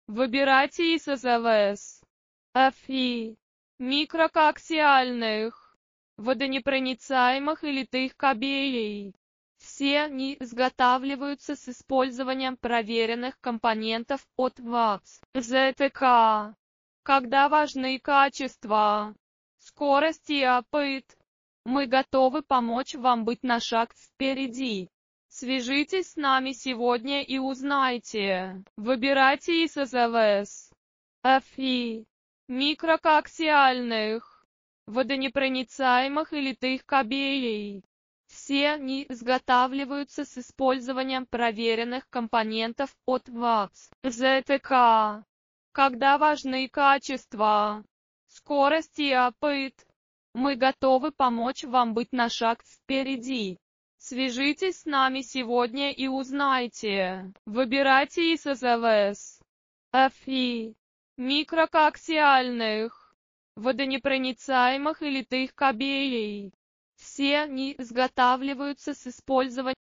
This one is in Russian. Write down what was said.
Выбирайте из АЗВС, ФИ, микрокоаксиальных, водонепроницаемых и литых кабелей. Все они изготавливаются с использованием проверенных компонентов от ВАКС, ЗТК. Когда важны качество, скорость и опыт, мы готовы помочь вам быть на шаг впереди. Свяжитесь с нами сегодня и узнайте. Выбирайте из АЗВС, ФИ, микрокоаксиальных, водонепроницаемых и литых кабелей. Все они изготавливаются с использованием проверенных компонентов от ВАКС, ЗТК. Когда важны качество, скорость и опыт, мы готовы помочь вам быть на шаг впереди. Свяжитесь с нами сегодня и узнайте. Выбирайте из АЗВС, ФИ, микрокоаксиальных, водонепроницаемых и литых кабелей. Все они изготавливаются с использованием